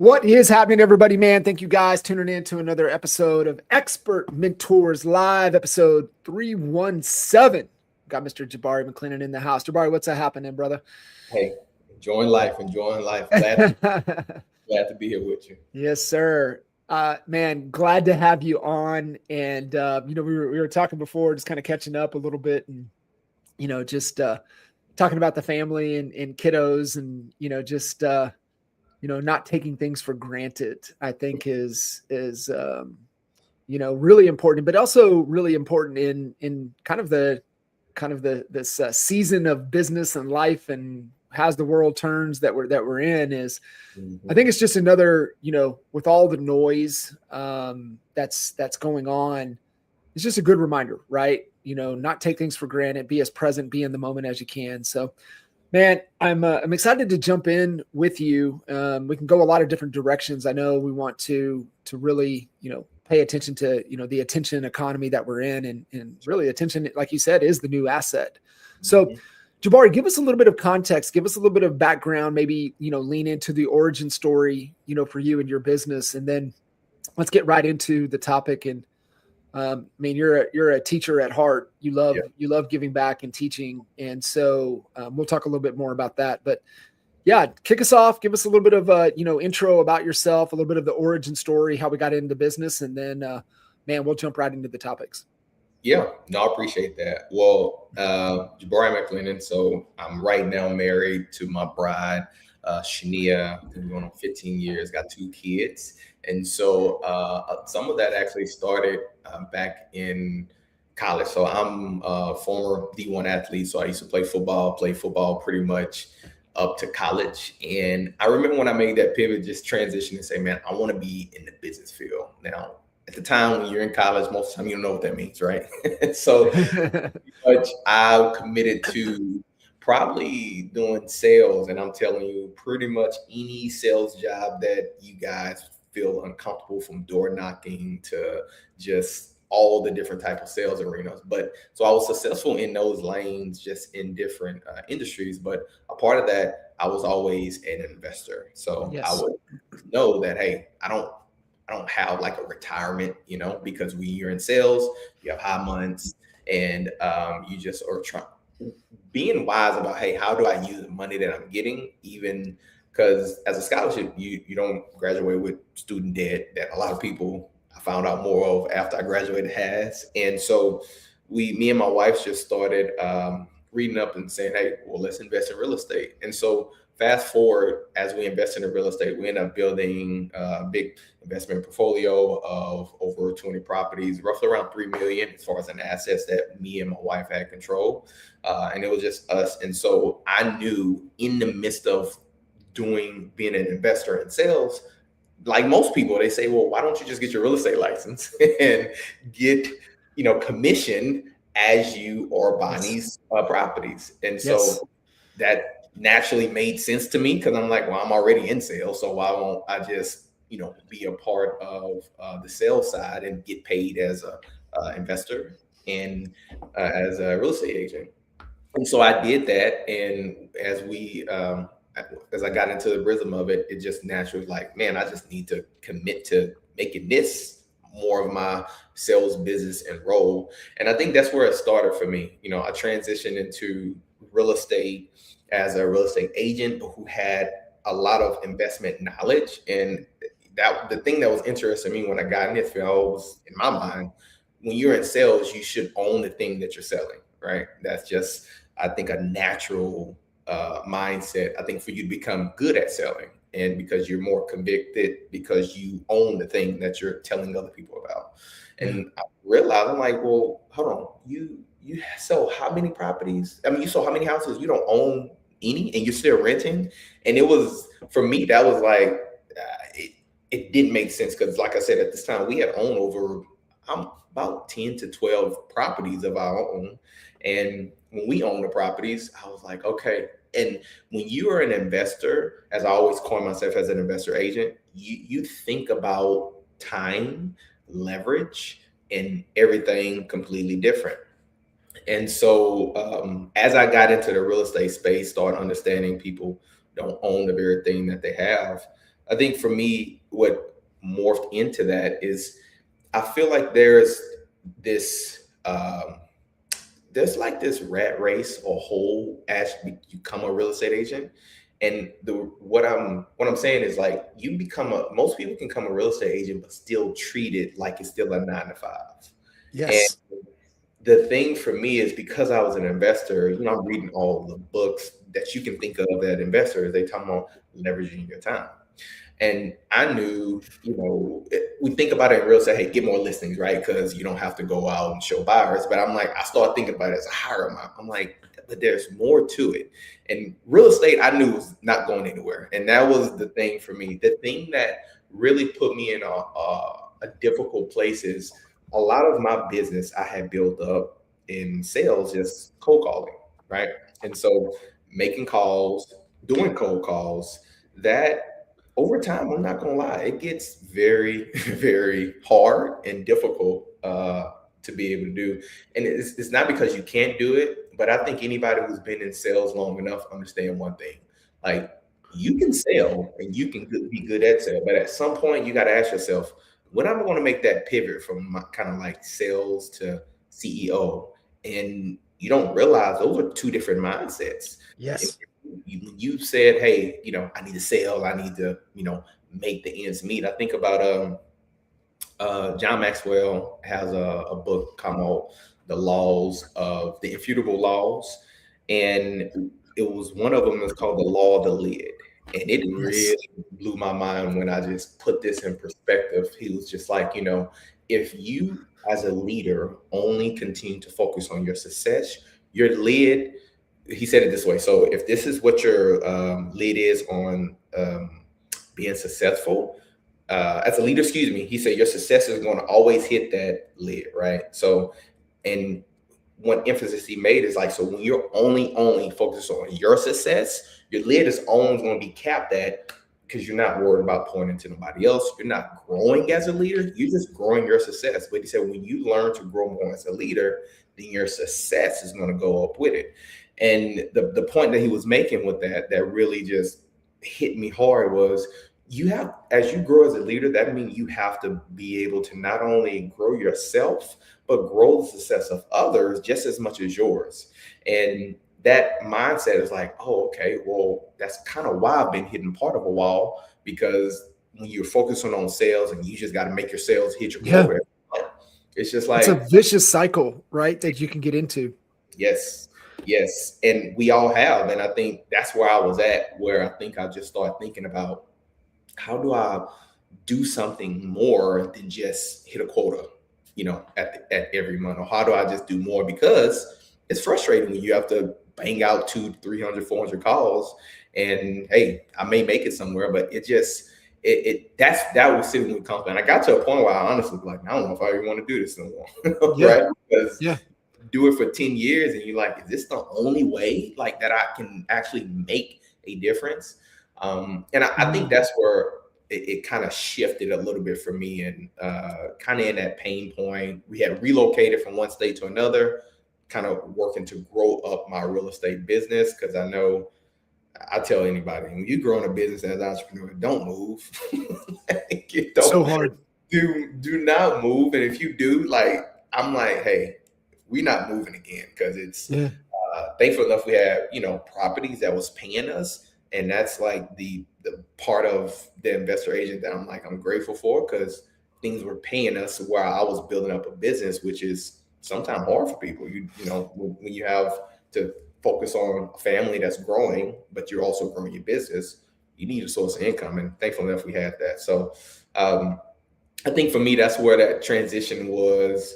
What is happening, everybody, man? Thank you guys tuning in to another episode of Expert Mentors Live, episode 317. Got Mr. Jahbari Maclennan in the house. Jahbari, what's happening, brother? Hey, enjoying life. Glad to be here with you. Yes, sir. Man, glad to have you on. And we were talking before, just kind of catching up a little bit, and just talking about the family and kiddos, and not taking things for granted, I think is really important, but also really important in this season of business and life and how's the world turns that we're in is, I think it's just another, with all the noise that's going on, it's just a good reminder, right? Not take things for granted, be as present, be in the moment as you can. So, man, I'm excited to jump in with you. We can go a lot of different directions. I know we want to really, pay attention to, the attention economy that we're in, and really attention, like you said, is the new asset. So, Jahbari, give us a little bit of context, give us a little bit of background, maybe, lean into the origin story, for you and your business, and then let's get right into the topic. And you're a teacher at heart. You love giving back and teaching. And so we'll talk a little bit more about that, but yeah, kick us off, give us a little bit of intro about yourself, a little bit of the origin story, how we got into business. And then, we'll jump right into the topics. Yeah, no, I appreciate that. Well, Jahbari Maclennan. So I'm right now married to my bride, Shania. Been going on 15 years, got 2 kids. And so some of that actually started back in college. So I'm a former D1 athlete. So I used to play football pretty much up to college. And I remember when I made that pivot, just transition and say, man, I want to be in the business field. Now, at the time when you're in college, most of the time you don't know what that means, right? So but I committed to probably doing sales. And I'm telling you, pretty much any sales job that you guys feel uncomfortable, from door knocking to just all the different type of sales arenas. But so I was successful in those lanes, just in different industries. But a part of that, I was always an investor. So yes. I would know that, hey, I don't have like a retirement, because when you're in sales, you have high months, and you just are trying, being wise about, hey, how do I use the money that I'm getting, even because as a scholarship, you don't graduate with student debt that a lot of people, I found out more of after I graduated, has. And so me and my wife just started reading up and saying, hey, well, let's invest in real estate. And so fast forward, as we invest in the real estate, we end up building a big investment portfolio of over 20 properties, roughly around $3 million as far as an assets that me and my wife had control. And it was just us. And so I knew, in the midst of being an investor in sales, like most people, they say, well, why don't you just get your real estate license and get, commission as you are buying these properties? And so that naturally made sense to me, because I'm like, well, I'm already in sales, so why won't I just, be a part of the sales side and get paid as a investor and as a real estate agent? And so I did that. And as I got into the rhythm of it, it just naturally was like, man, I just need to commit to making this more of my sales business and role. And I think that's where it started for me. I transitioned into real estate as a real estate agent who had a lot of investment knowledge. And that the thing that was interesting to me when I got in this field was, in my mind, when you're in sales, you should own the thing that you're selling, right? That's just, I think, a natural mindset, I think, for you to become good at selling, and because you're more convicted, because you own the thing that you're telling other people about. And I realized, I'm like, well, hold on, you sell how many properties? I mean, you sell how many houses? You don't own any, and you're still renting. And it was, for me, that was like, it didn't make sense, because like I said, at this time we had owned over about 10 to 12 properties of our own. And when we own the properties, I was like, okay. And when you are an investor, as I always coin myself as an investor agent, you think about time, leverage, and everything completely different. And so as I got into the real estate space, started understanding people don't own the very thing that they have, I think for me, what morphed into that is I feel like there's like this rat race or hole as you become a real estate agent. And what I'm saying is like most people can become a real estate agent but still treat it like it's still a 9 to 5. And Yes. the thing for me is because I was an investor, I'm reading all the books that you can think of that investors, they talk about leveraging your time. And I knew, we think about it in real estate, hey, get more listings, right? Because you don't have to go out and show buyers. But I'm like, I started thinking about it as a higher amount. I'm like, but there's more to it. And real estate, I knew was not going anywhere. And that was the thing for me. The thing that really put me in a difficult place is a lot of my business I had built up in sales, just cold calling, right? And so making calls, doing cold calls, that over time, I'm not gonna lie, it gets very, very hard and difficult to be able to do. And it's not because you can't do it, but I think anybody who's been in sales long enough understand one thing: like you can sell and you can be good at sales, but at some point you got to ask yourself, when I'm going to make that pivot from my kind of like sales to CEO, and you don't realize those are two different mindsets. Yes. You said, hey, I need to sell, I need to, make the ends meet. I think about John Maxwell has a book called the Infutable Laws, and it was one of them that's called the Law of the Lid, and it Yes. really blew my mind when I just put this in perspective. He was just like, if you as a leader only continue to focus on your success, your lid, he said it this way. So if this is what your lid is on being successful as a leader, excuse me, he said your success is going to always hit that lid, right? So, and one emphasis he made is like, so when you're only focused on your success, your lid is always going to be capped at, because you're not worried about pointing to nobody else. You're not growing as a leader. You're just growing your success. But he said when you learn to grow more as a leader, then your success is going to go up with it. And the point that he was making with that really just hit me hard was, as you grow as a leader, that means you have to be able to not only grow yourself, but grow the success of others just as much as yours. And that mindset is like, oh, okay, well, that's kind of why I've been hitting part of a wall, because when you're focusing on sales and you just got to make your sales hit your Yeah. quota, it's just It's a like, vicious cycle, right? That you can get into. yes, yes. And we all have. And I think that's where I was at, where I think I just started thinking about, how do I do something more than just hit a quota, at every month? Or how do I just do more? Because it's frustrating when you have to bang out 200, 300, 400 calls, and hey, I may make it somewhere, but it just, that was sitting with comfort. And I got to a point where I honestly was like, I don't know if I even want to do this no more. Yeah. Right? Because Yeah. do it for 10 years and you're like, is this the only way like that I can actually make a difference? And I think that's where it kind of shifted a little bit for me, and kind of in that pain point. We had relocated from one state to another, kind of working to grow up my real estate business, because I know, I tell anybody, when you grow in a business as an entrepreneur, don't move. You So don't hard. do not move. And if you do, like, I'm like, hey, we're not moving again, because it's Yeah. thankful enough we have properties that was paying us, and that's like the part of the investor agent that I'm grateful for, because things were paying us while I was building up a business, which is sometimes hard for people. When you have to focus on a family that's growing, but you're also growing your business, you need a source of income, and thankful enough we had that. So I think for me, that's where that transition was.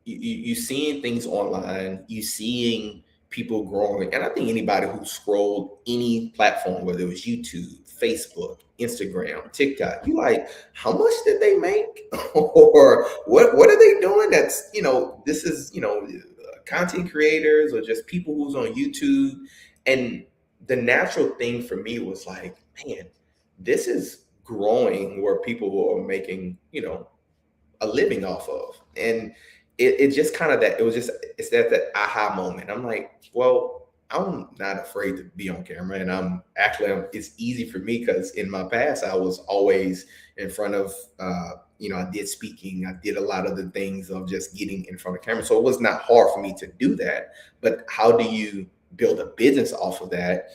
You seeing things online, you seeing people growing, and I think anybody who scrolled any platform, whether it was YouTube, Facebook, Instagram, TikTok, you like, how much did they make, or what are they doing? That's this is content creators or just people who's on YouTube, and the natural thing for me was like, man, this is growing where people are making a living off of. And it just kind of, that it was just, it's that aha moment. I'm like, well, I'm not afraid to be on camera, and it's easy for me because in my past I was always in front of I did speaking, I did a lot of the things of just getting in front of camera, so it was not hard for me to do that. But how do you build a business off of that,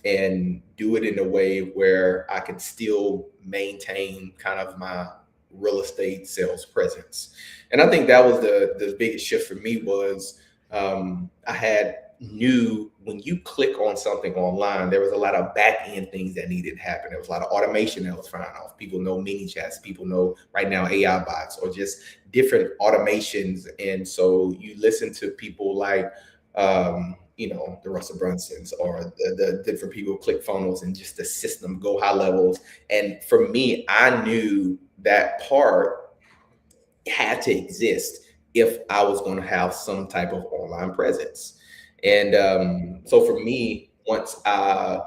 and do it in a way where I can still maintain kind of my real estate sales presence? And I think that was the biggest shift for me was I had knew when you click on something online, there was a lot of back end things that needed to happen. There was a lot of automation that was firing off. People know mini chats, people know right now AI bots or just different automations. And so you listen to people like, the Russell Brunsons or the different people, click funnels, and just the system go high levels. And for me, I knew that part had to exist if I was going to have some type of online presence. And so for me, once I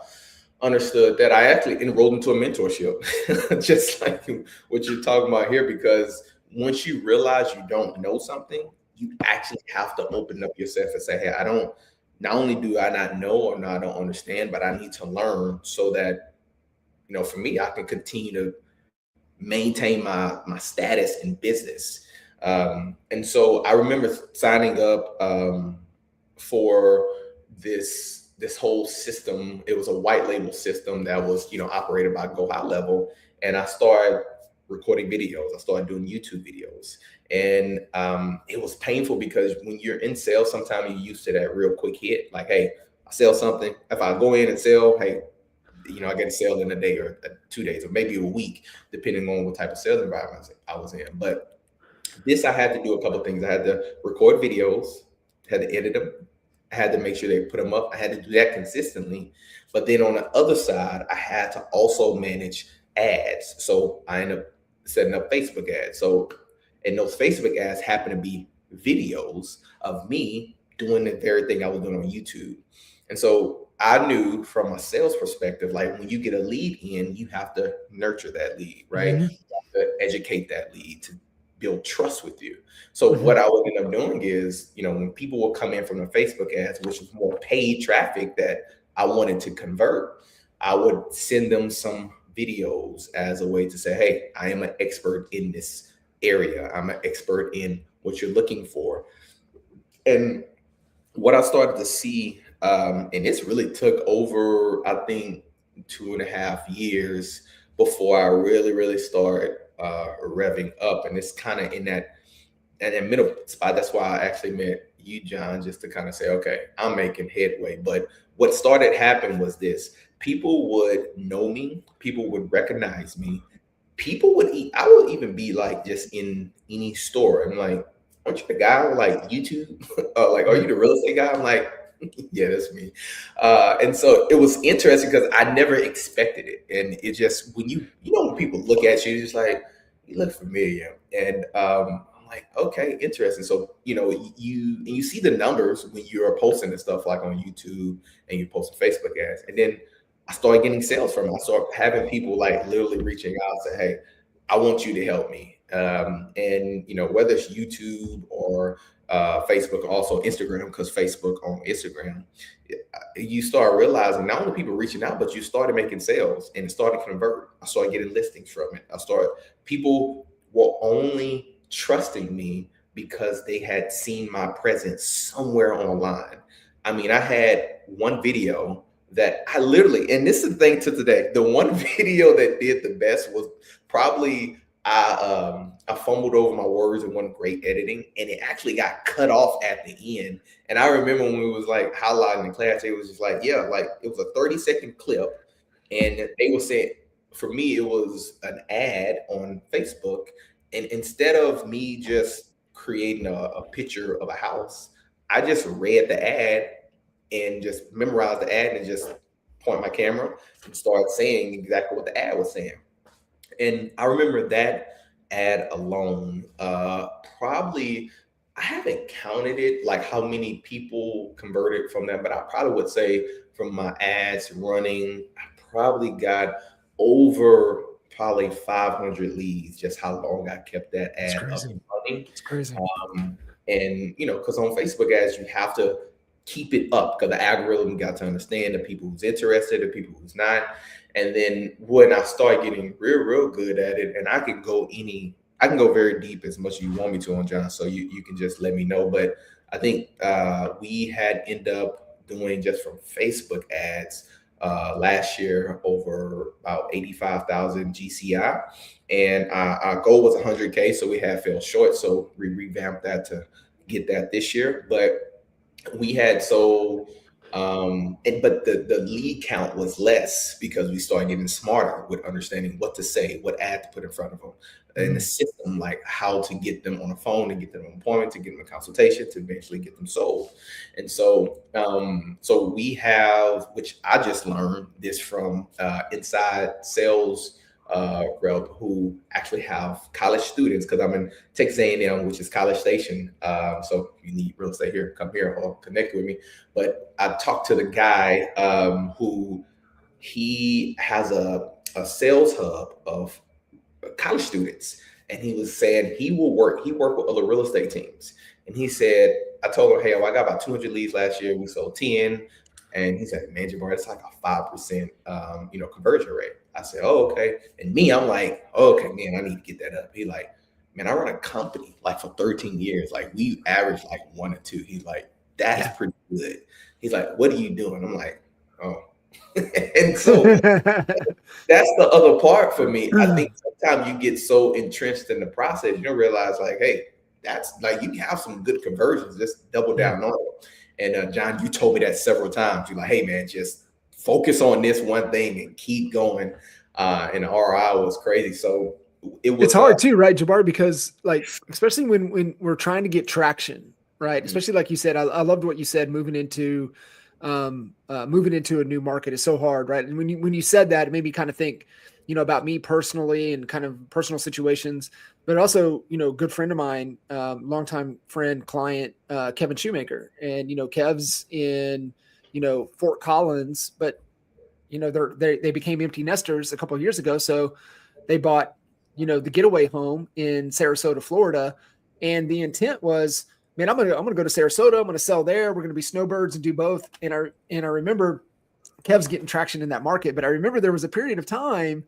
understood that, I actually enrolled into a mentorship, just like what you're talking about here, because once you realize you don't know something, you actually have to open up yourself and say, hey, not only do I not know or I don't understand, but I need to learn so that, for me, I can continue to maintain my status in business. And so I remember signing up for this whole system. It was a white label system that was operated by Go High Level, and I started recording videos. I started doing YouTube videos, and it was painful because when you're in sales, sometimes you're used to that real quick hit. Like, hey, I sell something. If I go in and sell, hey, I get a sale in a day or 2 days or maybe a week, depending on what type of sales environment I was in. But this, I had to do a couple of things. I had to record videos, had to edit them, I had to make sure they put them up. I had to do that consistently. But then on the other side, I had to also manage ads. So I ended up setting up Facebook ads. So, and those Facebook ads happen to be videos of me doing the very thing I was doing on YouTube. And so I knew from a sales perspective, like when you get a lead in, you have to nurture that lead, right? Mhm. You have to educate that lead to build trust with you. So what I would end up doing is, when people will come in from the Facebook ads, which was more paid traffic that I wanted to convert, I would send them some videos as a way to say, hey, I am an expert in this area. I'm an expert in what you're looking for. And what I started to see, and this really took over, I think, 2.5 years before I really, really started revving up. And it's kind of in that middle spot. That's why I actually met you, John, just to kind of say, okay, I'm making headway. But what started happening was this: people would know me, people would recognize me, I would even be like just in any store. I'm like, aren't you the guy with like YouTube? Like, are you the real estate guy? I'm like, yeah, that's me. And so it was interesting because I never expected it. And it just, when people look at you, it's just like, you look familiar. And I'm like, okay, interesting. So, you see the numbers when you're posting and stuff like on YouTube and you post Facebook ads. And then I started getting sales from it. I started having people like literally reaching out and say, hey, I want you to help me. And whether it's YouTube or Facebook, also Instagram, because Facebook on Instagram, you start realizing not only people reaching out, but you started making sales and it started to convert. I started getting listings from it. People were only trusting me because they had seen my presence somewhere online. I mean, I had one video that I literally, and this is the thing to today, the one video that did the best was probably I fumbled over my words and wasn't great editing, and it actually got cut off at the end. And I remember when we was like highlighting in class, it was just like, yeah, like it was a 30-second clip, and they were saying, for me, it was an ad on Facebook, and instead of me just creating a picture of a house, I just read the ad and just memorized the ad and just point my camera and start saying exactly what the ad was saying. And I remember that ad alone, probably, I haven't counted it, like how many people converted from that, but I probably would say from my ads running, I probably got over probably 500 leads, just how long I kept that ad up and running. It's crazy. And, because on Facebook ads, you have to keep it up because the algorithm got to understand the people who's interested, the people who's not. And then when I start getting real good at it, and I can go very deep as much as you want me to on John. So you can just let me know. But I think we had end up doing just from Facebook ads last year over about 85,000 GCI, and our goal was 100K, so we had fell short. So we revamped that to get that this year. But we had but the lead count was less because we started getting smarter with understanding what to say, what ad to put in front of them, and the system, like how to get them on the phone and get them an appointment, to get them a consultation, to eventually get them sold. And so, so we have, which I just learned this from inside sales rep who actually have college students, because I'm in Texas A&M, which is College Station. So if you need real estate here, come here or connect with me. But I talked to the guy who he has a sales hub of college students, and he was saying he worked with other real estate teams. And he said, I told him, hey, well, I got about 200 leads last year. We sold 10. And he said, man, Jahbari, it's like a 5% conversion rate. I said, oh, okay. And me, I'm like, oh, okay, man, I need to get that up. He like, man, I run a company like for 13 years. Like we average like 1 or 2. He's like, that's pretty good. He's like, what are you doing? I'm like, oh. And so that's the other part for me. I think sometimes you get so entrenched in the process, you don't realize like, hey, that's like, you can have some good conversions, just double down on it. And John, you told me that several times. You're like, hey man, just focus on this one thing and keep going. And the ROI was crazy. So it's hard too, right, Jahbari? Because like, especially when we're trying to get traction, right? Mm-hmm. Especially like you said, I loved what you said, moving into a new market is so hard, right? And when you said that, it made me kind of think, about me personally and kind of personal situations, but also, good friend of mine, longtime friend, client, Kevin Shoemaker. And, Kev's in, Fort Collins, but, they became empty nesters a couple of years ago. So they bought, the getaway home in Sarasota, Florida. And the intent was, man, I'm gonna go to Sarasota. I'm gonna sell there. We're gonna be snowbirds and do both. And I remember Kev's getting traction in that market, but I remember there was a period of time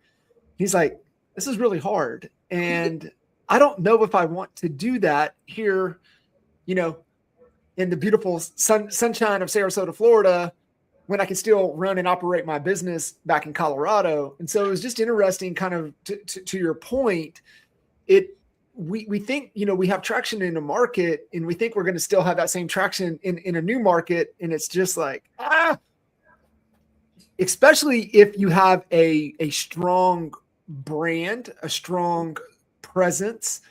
he's like, this is really hard, and I don't know if I want to do that here, in the beautiful sunshine of Sarasota, Florida, when I can still run and operate my business back in Colorado. And so it was just interesting, kind of to your point. We think, we have traction in a market, and we think we're going to still have that same traction in a new market. And it's just like, especially if you have a strong brand, a strong presence,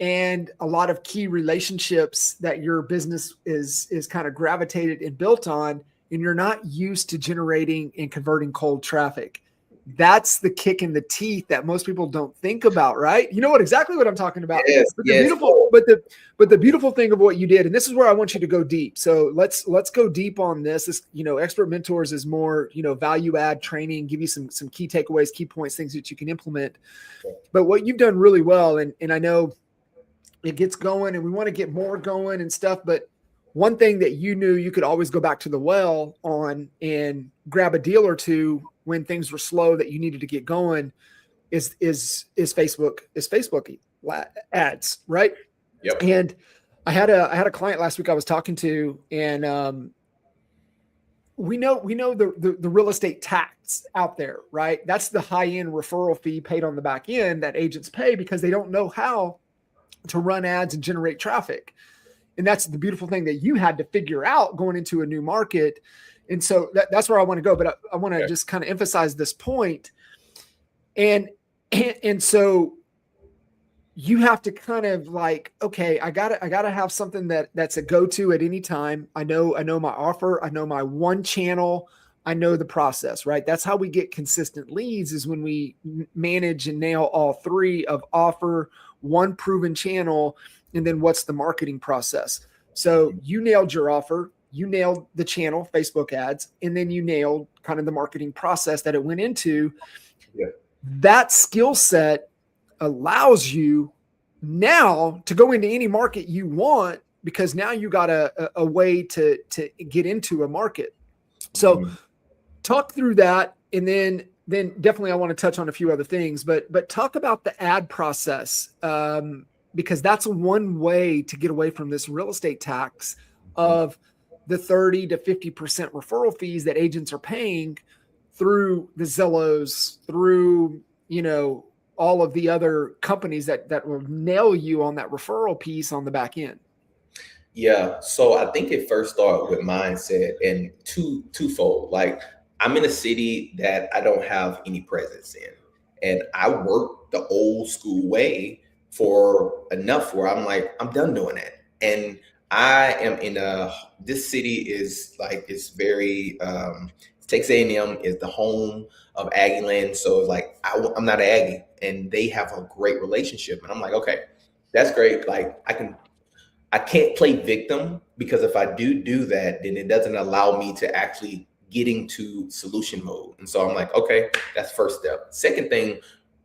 and a lot of key relationships that your business is kind of gravitated and built on, and you're not used to generating and converting cold traffic. That's the kick in the teeth that most people don't think about, right? You know exactly what I'm talking about. Yes, but the beautiful thing of what you did, and this is where I want you to go deep. So let's go deep on this. This, Expert Mentors is more, value add training, give you some key takeaways, key points, things that you can implement. But what you've done really well, and I know it gets going, and we want to get more going and stuff, but one thing that you knew you could always go back to the well on and grab a deal or two when things were slow that you needed to get going is Facebook ads, right? Yep. And I had a client last week I was talking to, and we know the real estate tax out there, right? That's the high end referral fee paid on the back end that agents pay because they don't know how to run ads and generate traffic. And that's the beautiful thing that you had to figure out going into a new market. And so that's where I want to go. But I want to just kind of emphasize this point. And so you have to kind of like, okay, I gotta have something that's a go-to at any time. I know my offer. I know my one channel. I know the process, right? That's how we get consistent leads, is when we manage and nail all three of offer, one proven channel, and then what's the marketing process. So you nailed your offer, you nailed the channel, Facebook ads, and then you nailed kind of the marketing process that it went into. Yeah. That skill set allows you now to go into any market you want, because now you got a way to get into a market. So talk through that, and then definitely I want to touch on a few other things, but talk about the ad process, because that's one way to get away from this real estate tax of the 30 to 50% referral fees that agents are paying through the Zillows, through, all of the other companies that will nail you on that referral piece on the back end. Yeah. So I think it first started with mindset and twofold. Like, I'm in a city that I don't have any presence in. And I work the old school way for enough where I'm like, I'm done doing that. And I am this city is like, it's very, Texas A&M is the home of Aggie land. So it's like, I'm not an Aggie, and they have a great relationship. And I'm like, okay, that's great. Like, I can't play victim, because if I do that, then it doesn't allow me to actually get into solution mode. And so I'm like, okay, that's first step. Second thing,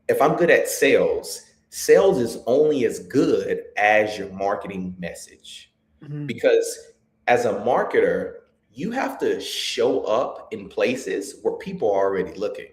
if I'm good at sales is only as good as your marketing message. Because as a marketer, you have to show up in places where people are already looking.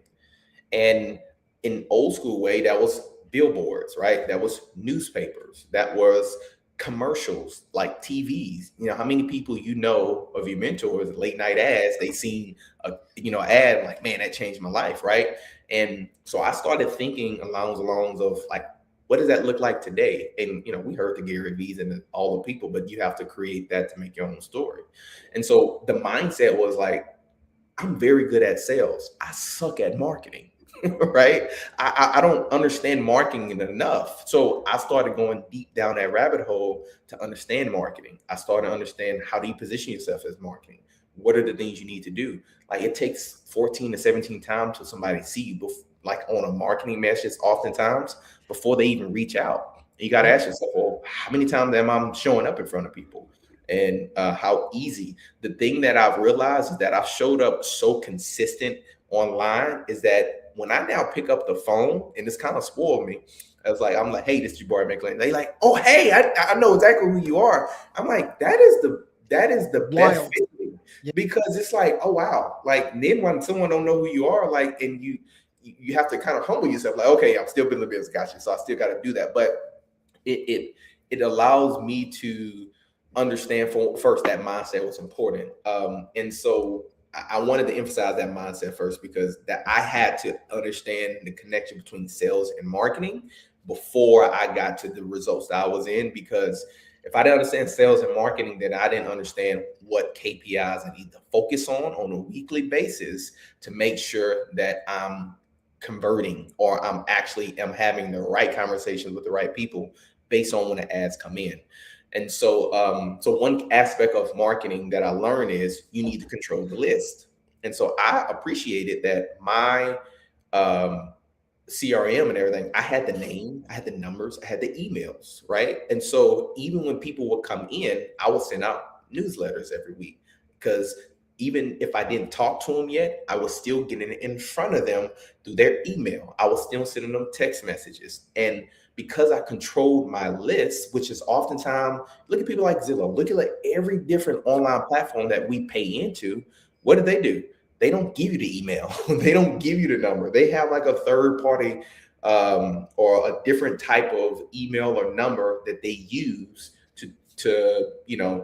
And in old school way, that was billboards, right? That was newspapers. That was commercials, like TVs. How many people of your mentors, late night ads, they seen a ad like, man, that changed my life, right? And so I started thinking along the lines of like, what does that look like today? And we heard the Gary V's and all the people, but you have to create that to make your own story. And so the mindset was like, I'm very good at sales, I suck at marketing. Right? I don't understand marketing enough. So I started going deep down that rabbit hole to understand marketing. I started to understand, how do you position yourself as marketing? What are the things you need to do? Like, it takes 14 to 17 times for somebody to see you, like on a marketing message, oftentimes before they even reach out. And you got to ask yourself, well, how many times am I showing up in front of people? And how easy. The thing that I've realized is that I've showed up so consistent online is that when I now pick up the phone, and it's kind of spoiled me. I'm like, hey, this is Jahbari Maclennan. They like, oh, hey, I know exactly who you are. I'm like, that is the best feeling. Yeah. Because it's like, oh wow, like, then when someone don't know who you are, like, and you have to kind of humble yourself, like, okay, I'm still building a business, gotcha. So I still got to do that, but it allows me to understand first that mindset was important, and so I wanted to emphasize that mindset first, because that I had to understand the connection between sales and marketing before I got to the results that I was in. Because if I didn't understand sales and marketing, then I didn't understand what KPIs I need to focus on a weekly basis to make sure that I'm converting, or I'm having the right conversations with the right people based on when the ads come in. And so, one aspect of marketing that I learned is you need to control the list. And so I appreciated that my CRM and everything, I had the name, I had the numbers, I had the emails, right? And so even when people would come in, I would send out newsletters every week, because even if I didn't talk to them yet, I was still getting in front of them through their email. I was still sending them text messages. And because I controlled my list, which is oftentimes, look at people like Zillow, look at like every different online platform that we pay into. What do? They don't give you the email. They don't give you the number. They have like a third party or a different type of email or number that they use to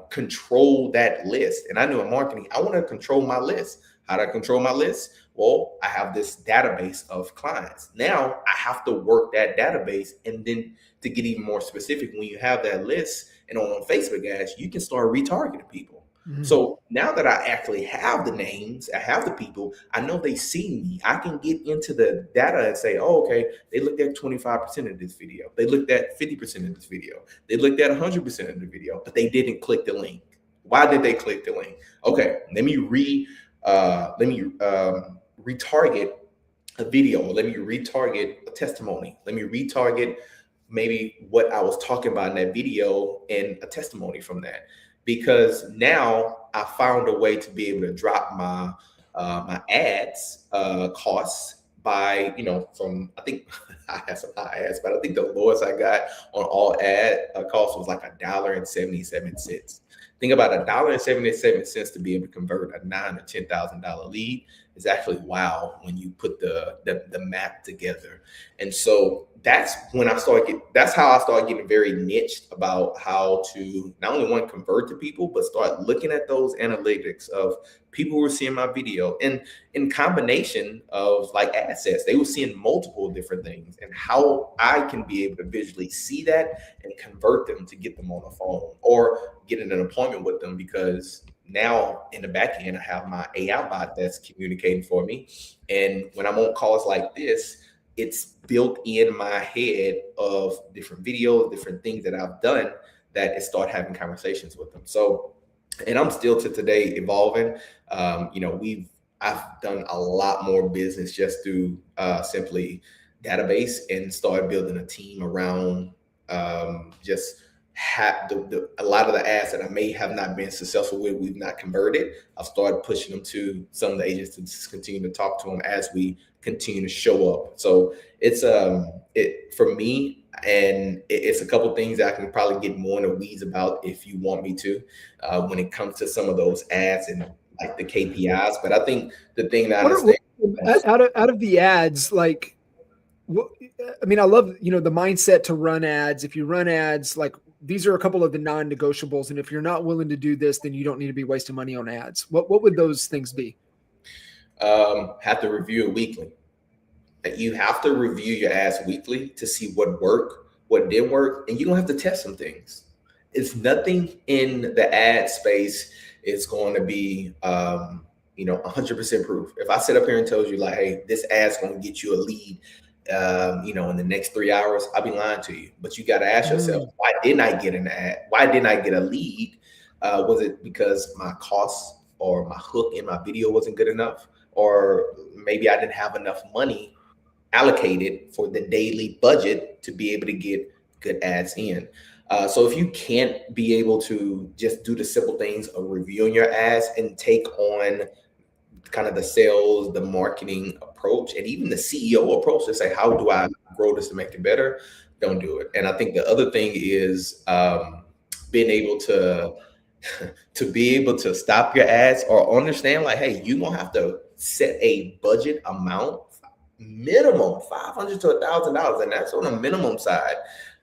control that list. And I knew in marketing, I want to control my list. How do I control my list? Well, I have this database of clients. Now I have to work that database. And then to get even more specific, when you have that list and on Facebook ads, you can start retargeting people. Mm-hmm. So now that I actually have the names, I have the people, I know they see me. I can get into the data and say, oh, okay, they looked at 25% of this video. They looked at 50% of this video. They looked at 100% of the video, but they didn't click the link. Why did they click the link? Okay, let me retarget a video. Let me retarget a testimony. Let me retarget maybe what I was talking about in that video and a testimony from that. Because now I found a way to be able to drop my my ads costs by, from, I think I had some high ads, but I think the lowest I got on all ad cost was like $1.77. Think about $1.77 to be able to convert a $9,000 or $10,000 lead is actually wow when you put the map together. And so that's how I started getting very niched about how to not only want to convert to people, but start looking at those analytics of people who were seeing my video and in combination of like ad sets, they were seeing multiple different things and how I can be able to visually see that and convert them to get them on the phone or getting an appointment with them, because now in the back end, I have my AI bot that's communicating for me. And when I'm on calls like this, it's built in my head of different videos, different things that I've done that it start having conversations with them. So, and I'm still to today evolving. I've done a lot more business just through simply database and started building a team around just have a lot of the ads that I may have not been successful with, we've not converted. I've started pushing them to some of the agents to just continue to talk to them as we continue to show up. So it's for me, and it's a couple things that I can probably get more in the weeds about if you want me to, when it comes to some of those ads and like the KPIs. But I think the thing that I understand out of the ads, like, I mean, I love, the mindset to run ads. If you run ads, like, these are a couple of the non-negotiables. And if you're not willing to do this, then you don't need to be wasting money on ads. What would those things be? Have to review it weekly. You have to review your ads weekly to see what worked, what didn't work, and you don't have to test some things. It's nothing in the ad space is going to be 100% proof. If I sit up here and tell you like, hey, this ad's going to get you a lead, in the next 3 hours, I'll be lying to you. But you got to ask yourself, why didn't I get an ad? Why didn't I get a lead? Was it because my cost or my hook in my video wasn't good enough? Or maybe I didn't have enough money allocated for the daily budget to be able to get good ads in. So if you can't be able to just do the simple things of reviewing your ads and take on kind of the sales, the marketing approach, and even the CEO approach to say, how do I grow this to make it better? Don't do it. And I think the other thing is being able to be able to stop your ads or understand like, hey, you don't have to set a budget amount, minimum $500 to $1,000, and that's on the minimum side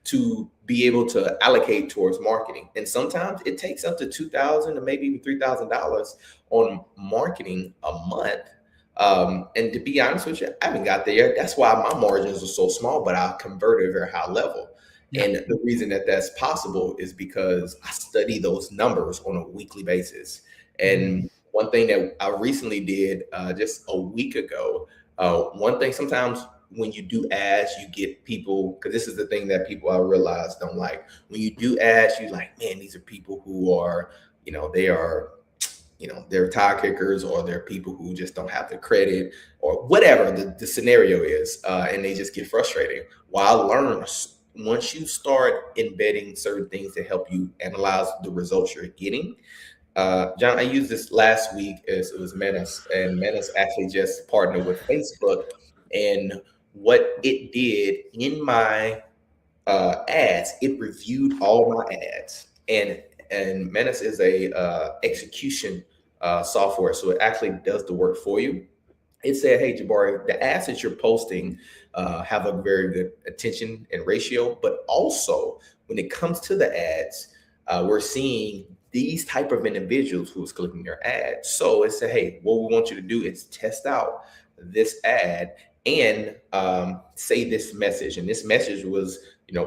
to be able to allocate towards marketing. And sometimes it takes up to $2,000 to maybe even $3,000 on marketing a month. And to be honest with you, I haven't got there. That's why my margins are so small, but I convert at a very high level. Yeah. And the reason that that's possible is because I study those numbers on a weekly basis. And one thing that I recently did just a week ago, one thing, sometimes when you do ads, you get people, because this is the thing that people I realize don't like. When you do ads, you're like, man, these are people who are, they're tire kickers, or they're people who just don't have the credit, or whatever the scenario is, and they just get frustrated. Well, I learned once you start embedding certain things to help you analyze the results you're getting. John, I used this last week. It was Menace, and Menace actually just partnered with Facebook. And what it did in my ads, it reviewed all my ads. And Menace is a execution software, so it actually does the work for you. It said, hey, Jahbari, the ads that you're posting have a very good attention and ratio, but also when it comes to the ads, we're seeing these type of individuals who's clicking your ad. So it said, hey, what we want you to do is test out this ad and say this message. And this message was,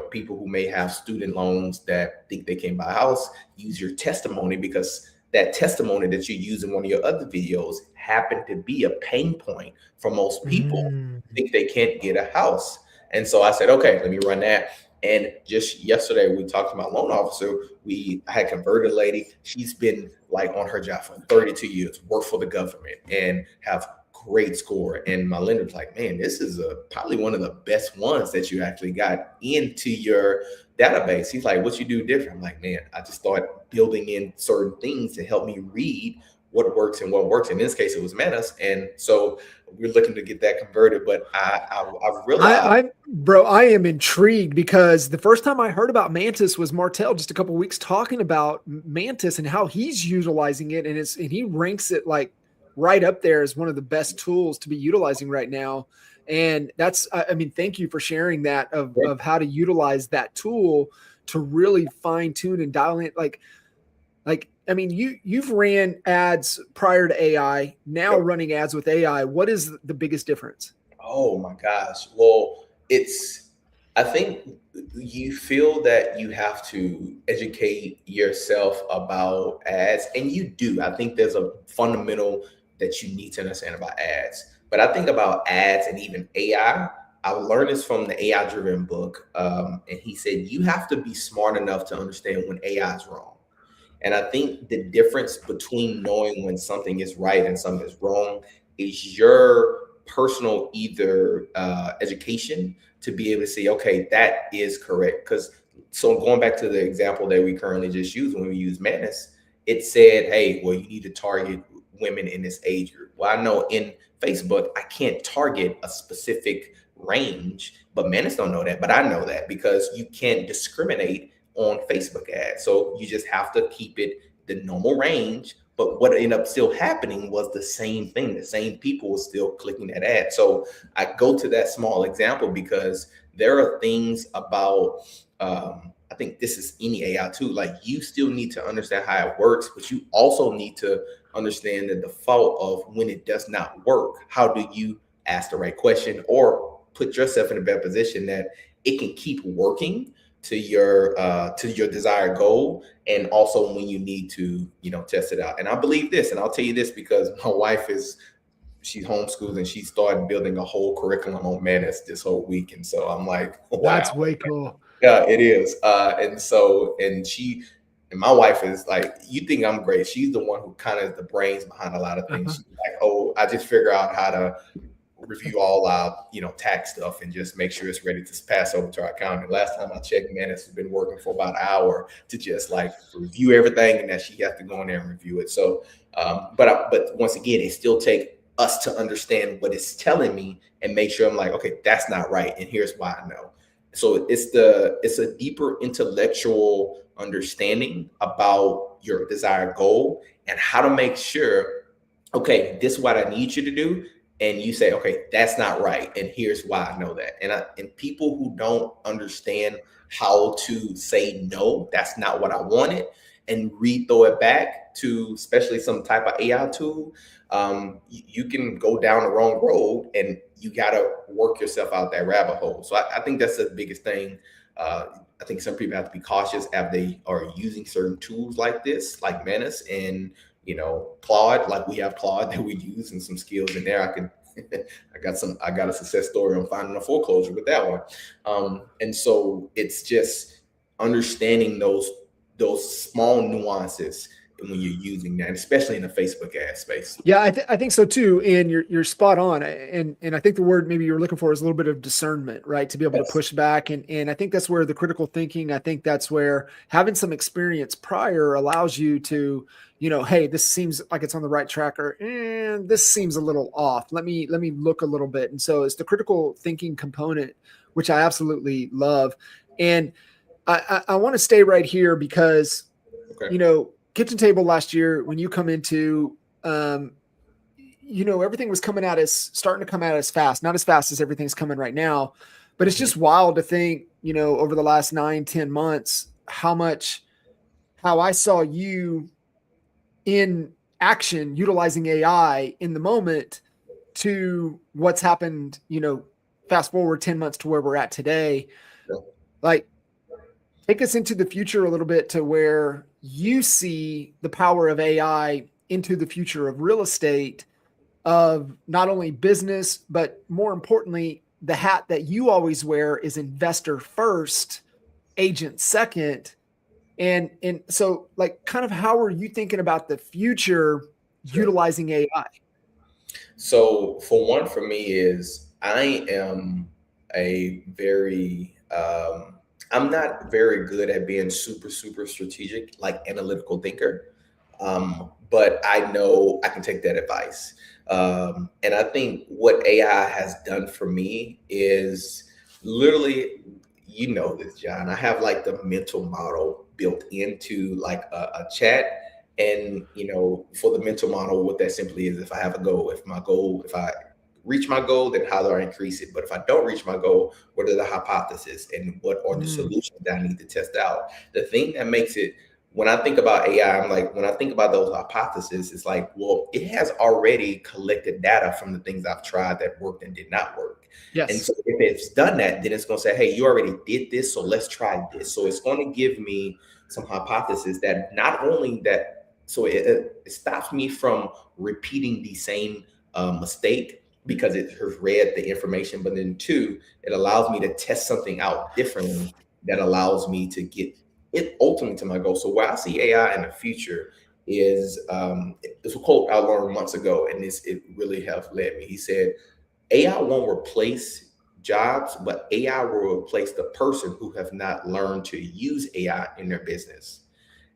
people who may have student loans that think they can buy a house, use your testimony, because that testimony that you use in one of your other videos happened to be a pain point for most people who think they can't get a house. And so I said, okay, let me run that. And just yesterday, we talked to my loan officer. I had converted a lady. She's been like on her job for 32 years, worked for the government, and have great score. And my lender's like, man, this is probably one of the best ones that you actually got into your database. He's like, what you do different? I'm like, man, I just started building in certain things to help me read what works and what works. In this case, it was Manus, and so we're looking to get that converted. But I realized, I am intrigued because the first time I heard about Mantis was Martell just a couple of weeks talking about Mantis and how he's utilizing it, and he ranks it like right up there as one of the best tools to be utilizing right now. And that's, I mean, thank you for sharing that of how to utilize that tool to really fine tune and dial in. Like, I mean, you've ran ads prior to AI, now running ads with AI. What is the biggest difference? oh my gosh. Well, I think you feel that you have to educate yourself about ads, and you do. I think there's a fundamental that you need to understand about ads. But I think about ads and even AI. I learned this from the AI driven book. And he said, you have to be smart enough to understand when AI is wrong. And I think the difference between knowing when something is right and something is wrong is your personal either education to be able to say, okay, that is correct. Because so going back to the example that we currently just used when we use Madness, it said, hey, well, you need to target women in this age group. Well, I know in Facebook, I can't target a specific range, but Madness don't know that. But I know that because you can't discriminate on Facebook ads. So you just have to keep it the normal range. But what ended up still happening was the same thing. The same people were still clicking that ad. So I go to that small example because there are things about, I think this is any AI too, like you still need to understand how it works, but you also need to understand the default of when it does not work. How do you ask the right question or put yourself in a better position that it can keep working to your desired goal, and also when you need to test it out. And I believe this, and I'll tell you this because my wife she's homeschooled and she started building a whole curriculum on Manus this whole week, and so I'm like, wow, that's way cool. Yeah, it is. And my wife is like, you think I'm great? She's the one who kind of is the brains behind a lot of things. She's like, oh, I just figure out how to review all our tax stuff and just make sure it's ready to pass over to our accountant. Last time I checked, man, it's been working for about an hour to just like review everything, and then she has to go in there and review it. So but once again, it still take us to understand what it's telling me and make sure I'm like, okay, that's not right, and here's why I know. So it's a deeper intellectual understanding about your desired goal and how to make sure, okay, this is what I need you to do. And you say, okay, that's not right, and here's why I know that. And people who don't understand how to say no, that's not what I wanted, and re-throw it back to especially some type of AI tool, you can go down the wrong road, and you got to work yourself out that rabbit hole. So I think that's the biggest thing. I think some people have to be cautious as they are using certain tools like this, like Manus and Claude. Like we have Claude that we use and some skills in there. I got a success story on finding a foreclosure with that one. And so it's just understanding those small nuances when you're using that, especially in the Facebook ad space. Yeah, I think so too. And you're spot on. And I think the word maybe you're looking for is a little bit of discernment, right? To be able to push back. And I think that's where the critical thinking, I think that's where having some experience prior allows you to, hey, this seems like it's on the right track, or this seems a little off. Let me look a little bit. And so it's the critical thinking component, which I absolutely love. And I want to stay right here because, kitchen table last year, when you come into, everything was starting to come at us fast, not as fast as everything's coming right now, but it's just wild to think, over the last 9-10 months, how I saw you in action, utilizing AI in the moment to what's happened, fast forward 10 months to where we're at today. Like, take us into the future a little bit to where you see the power of AI into the future of real estate, of not only business, but more importantly, the hat that you always wear is investor first, agent second. And so like, kind of how are you thinking about the future utilizing AI? So for me is I am a very, I'm not very good at being super, super strategic, like analytical thinker. But I know I can take that advice. And I think what AI has done for me is literally, you know this, John. I have like the mental model built into like a chat. And, for the mental model, what that simply is, if I have a goal, if I reach my goal, then how do I increase it? But if I don't reach my goal, what are the hypotheses and what are the solutions that I need to test out? The thing that makes it, when I think about AI, I'm like, when I think about those hypotheses, it's like, well, it has already collected data from the things I've tried that worked and did not work. And Yes. so if it's done that, then it's going to say, hey, you already did this, so let's try this. So it's going to give me some hypotheses that not only that, so it stops me from repeating the same mistake because it has read the information, but then two, it allows me to test something out differently that allows me to get it ultimately to my goal. So where I see AI in the future is it's a quote I learned months ago, and it really have led me. He said, AI won't replace jobs, but AI will replace the person who have not learned to use AI in their business.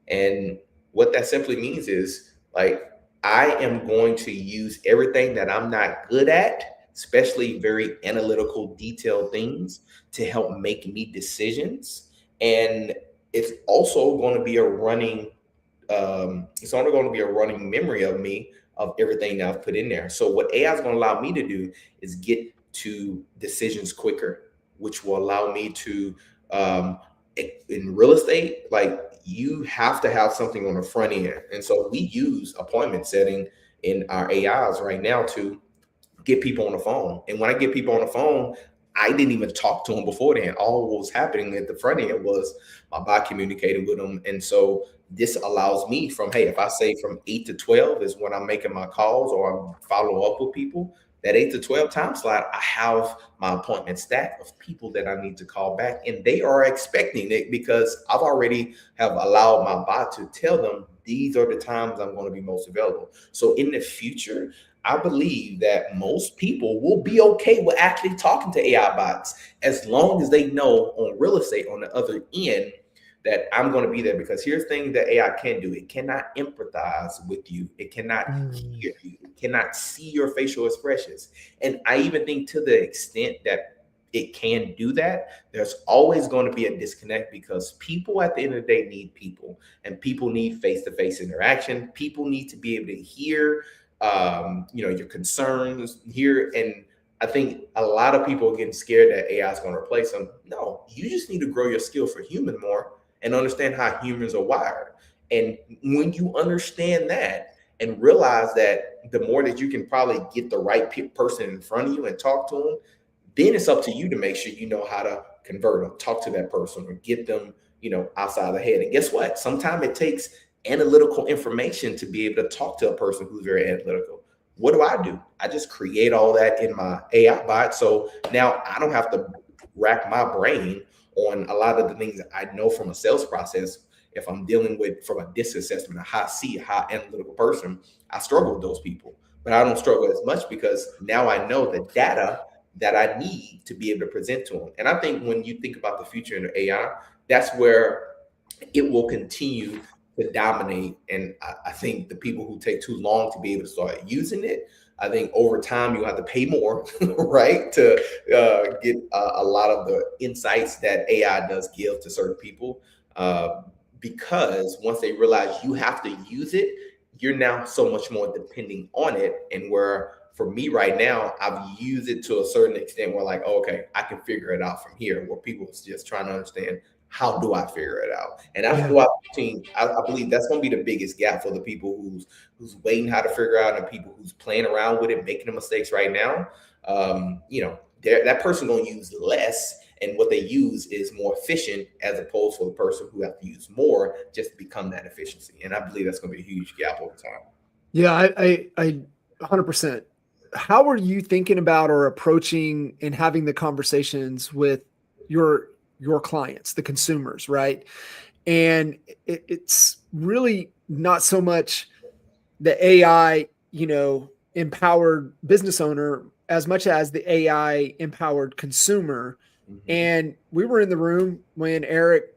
And what that simply means is like, I am going to use everything that I'm not good at, especially very analytical, detailed things, to help make me decisions. And it's also going to be it's only going to be a running memory of me of everything that I've put in there. So what AI is going to allow me to do is get to decisions quicker, which will allow me to in real estate, like you have to have something on the front end. And so we use appointment setting in our AIs right now to get people on the phone. And when I get people on the phone, I didn't even talk to them before then. All what was happening at the front end was my bot communicating with them. And so this allows me from, hey, if I say from 8 to 12 is when I'm making my calls or I'm follow up with people, that 8 to 12 time slot, I have my appointment stack of people that I need to call back. And they are expecting it because I've already have allowed my bot to tell them these are the times I'm going to be most available. So in the future, I believe that most people will be okay with actually talking to AI bots as long as they know on real estate on the other end that I'm going to be there. Because here's things that AI can do. It cannot empathize with you. It cannot hear you. It cannot see your facial expressions. And I even think to the extent that it can do that, there's always going to be a disconnect because people at the end of the day need people, and people need face-to-face interaction. People need to be able to hear your concerns here. And I think a lot of people are getting scared that AI is going to replace them. No, you just need to grow your skill for human more and understand how humans are wired. And when you understand that and realize that the more that you can probably get the right person in front of you and talk to them, then it's up to you to make sure you know how to convert them, talk to that person, or get them, outside the head. And guess what? Sometimes it takes analytical information to be able to talk to a person who's very analytical. What do? I just create all that in my AI bot. So now I don't have to rack my brain on a lot of the things that I know from a sales process. If I'm dealing with from a DISC assessment, a high analytical person, I struggle with those people. But I don't struggle as much because now I know the data that I need to be able to present to them. And I think when you think about the future in AI, that's where it will continue to dominate. And I think the people who take too long to be able to start using it, I think over time you have to pay more, right, to get a lot of the insights that AI does give to certain people. Because once they realize you have to use it, you're now so much more depending on it. And where for me right now, I've used it to a certain extent where like, oh, okay, I can figure it out from here. Where people is just trying to understand, how do I figure it out? And that's why I believe that's going to be the biggest gap for the people who's waiting how to figure out, and people who's playing around with it, making the mistakes right now. That person going to use less, and what they use is more efficient, as opposed to the person who have to use more just to become that efficiency. And I believe that's going to be a huge gap over time. Yeah, I 100%. How are you thinking about or approaching and having the conversations with your clients, the consumers, right? And it's really not so much the AI, empowered business owner as much as the AI empowered consumer. Mhm. And we were in the room when Eric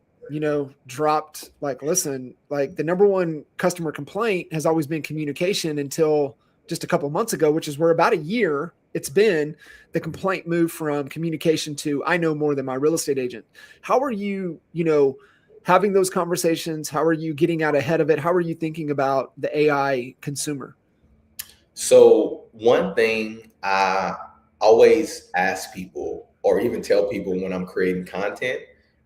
dropped, like, listen, like the number one customer complaint has always been communication until just a couple of months ago, which is where about a year it's been, the complaint moved from communication to I know more than my real estate agent. How are you, having those conversations? How are you getting out ahead of it? How are you thinking about the AI consumer? So one thing I always ask people, or even tell people when I'm creating content,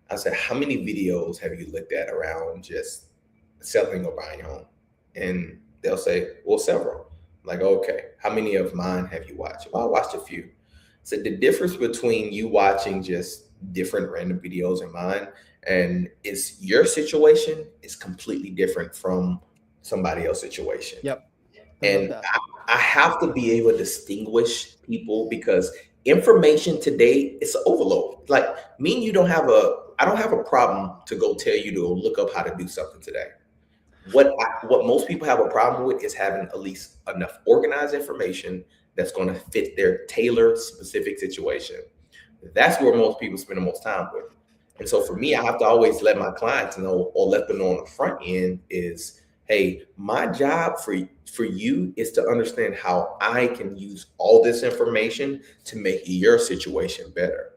I said, how many videos have you looked at around just selling or buying a home? And they'll say, well, several. I'm like, okay, how many of mine have you watched? Well, I watched a few. So the difference between you watching just different random videos in mine and is your situation is completely different from somebody else's situation. Yep. And I have to be able to distinguish people because information today is overload. Like me and you I don't have a problem to go tell you to look up how to do something today. What most people have a problem with is having at least enough organized information that's going to fit their tailored specific situation. That's where most people spend the most time with. And so for me, I have to always let my clients know or let them know on the front end is, hey, my job for you is to understand how I can use all this information to make your situation better.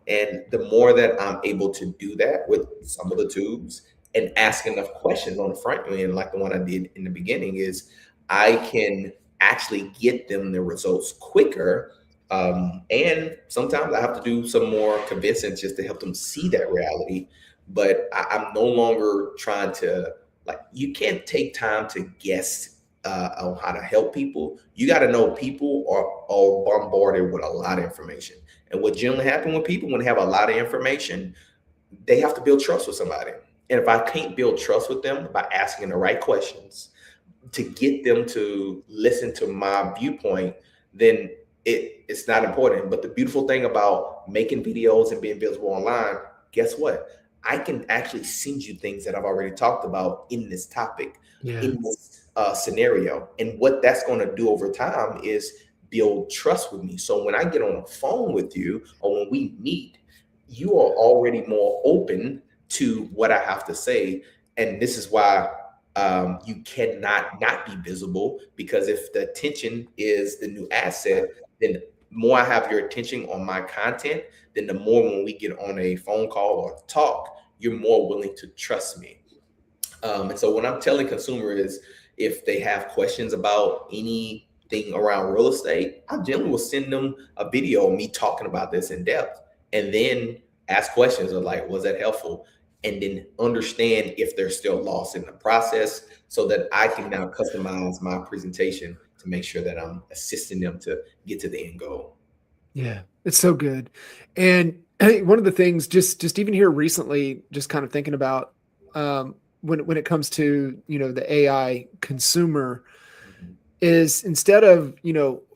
And the more that I'm able to do that with some of the tools and ask enough questions on the front end, like the one I did in the beginning, is I can actually get them the results quicker. And sometimes I have to do some more convincing just to help them see that reality. But I'm no longer trying to, like, you can't take time to guess on how to help people. You got to know people are bombarded with a lot of information. And what generally happens with people when they have a lot of information, they have to build trust with somebody. And if I can't build trust with them by asking the right questions to get them to listen to my viewpoint, then it's not important. But the beautiful thing about making videos and being visible online, guess what? I can actually send you things that I've already talked about in this topic, in this scenario. And what that's going to do over time is build trust with me. So when I get on the phone with you or when we meet, you are already more open to what I have to say. And this is why you cannot not be visible, because if the attention is the new asset, then more I have your attention on my content, then the more when we get on a phone call or talk, you're more willing to trust me. And so what I'm telling consumers is if they have questions about anything around real estate, I generally will send them a video of me talking about this in depth and then ask questions of like, was that helpful? And then understand if they're still lost in the process so that I can now customize my presentation to make sure that I'm assisting them to get to the end goal. Yeah, it's so good. And I think one of the things just even here recently, just kind of thinking about when it comes to, the AI consumer is instead of,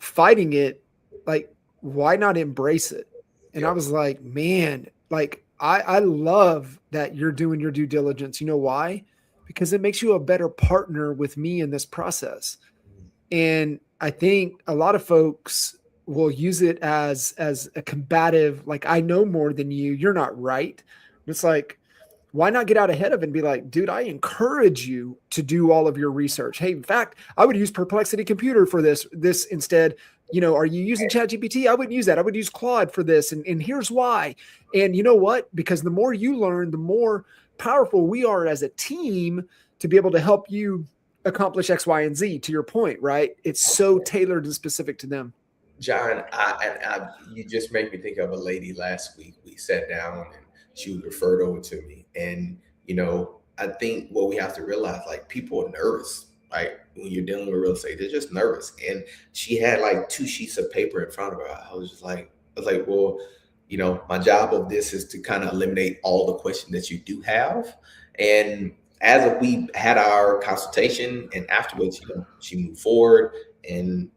fighting it, like, why not embrace it? And I was like, man, like, I love that you're doing your due diligence. You know why? Because it makes you a better partner with me in this process. And I think a lot of folks will use it as a combative, like, I know more than you. You're not right. It's like, why not get out ahead of it and be like, dude, I encourage you to do all of your research. Hey, in fact, I would use Perplexity Computer for this instead. Are you using ChatGPT? I wouldn't use that. I would use Claude for this. And here's why. And you know what? Because the more you learn, the more powerful we are as a team to be able to help you accomplish X, Y, and Z, to your point, right? It's so tailored and specific to them. John, you just make me think of a lady last week. We sat down and she was referred over to me. And, I think what we have to realize, like, people are nervous, right? When you're dealing with real estate, they're just nervous. And she had like 2 sheets of paper in front of her. I was like, well, my job of this is to kind of eliminate all the questions that you do have. And as we had our consultation and afterwards, she moved forward and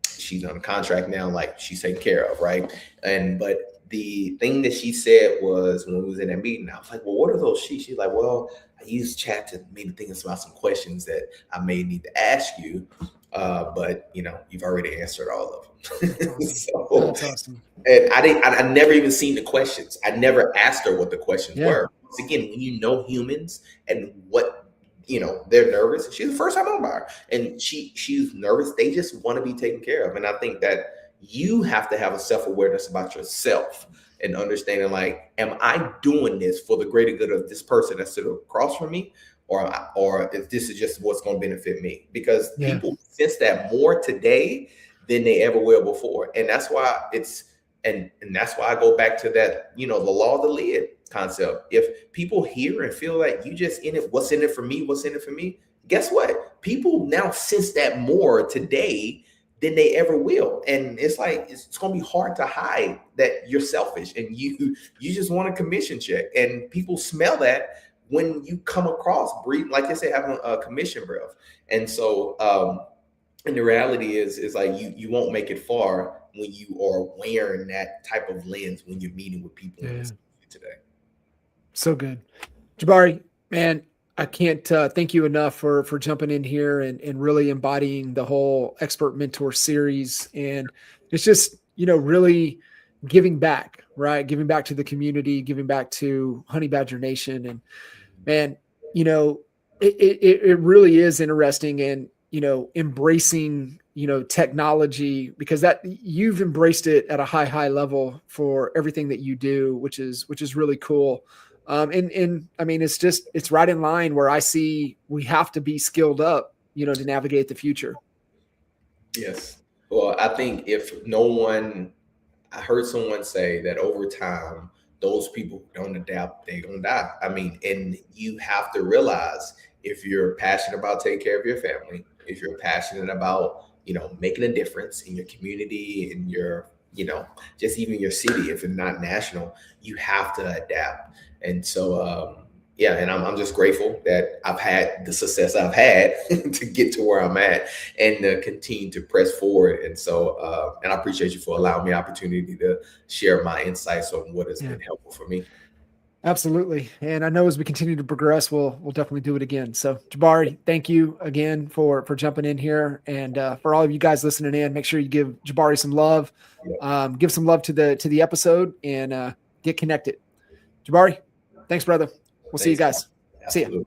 she's on a contract now, like she's taken care of, right? But the thing that she said was when we was in that meeting, I was like, well, what are those sheets? She's like, well, I used chat to maybe think about some questions that I may need to ask you. But you've already answered all of them. That's awesome. And I never even seen the questions. I never asked her what the questions were. again, when you know humans and what, they're nervous. She's a first time home buyer and she's nervous. They just want to be taken care of. And I think that you have to have a self-awareness about yourself and understanding, like, am I doing this for the greater good of this person that's sitting across from me? Or if this is just what's going to benefit me, because people sense that more today than they ever will before. And that's why and that's why I go back to that, the law of the lid concept. If people hear and feel like you just in it, what's in it for me? What's in it for me? Guess what? People now sense that more today than they ever will. And it's like, it's going to be hard to hide that you're selfish and you just want a commission check. And people smell that when you come across breathing, like they say, having a commission breath. And so, and the reality is like you won't make it far when you are wearing that type of lens when you're meeting with people today. So good. Jahbari, man, I can't thank you enough for jumping in here and really embodying the whole Expert Mentor series. And it's just, really giving back, right? Giving back to the community, giving back to Honey Badger Nation. And man, it really is interesting and, embracing, technology, because that you've embraced it at a high level for everything that you do, which is really cool. And I mean, it's right in line where I see we have to be skilled up, to navigate the future. Yes. Well, I think I heard someone say that over time, those people who don't adapt, they're going to die. I mean, and you have to realize, if you're passionate about taking care of your family, if you're passionate about, making a difference in your community, in your, just even your city, if it's not national, you have to adapt. And so, and I'm just grateful that I've had the success I've had to get to where I'm at and to continue to press forward. And so, and I appreciate you for allowing me the opportunity to share my insights on what has been helpful for me. Absolutely. And I know as we continue to progress, we'll definitely do it again. So Jahbari, thank you again for jumping in here. And for all of you guys listening in, make sure you give Jahbari some love, give some love to the episode, and get connected. Jahbari, thanks, brother. We'll see you guys. See ya.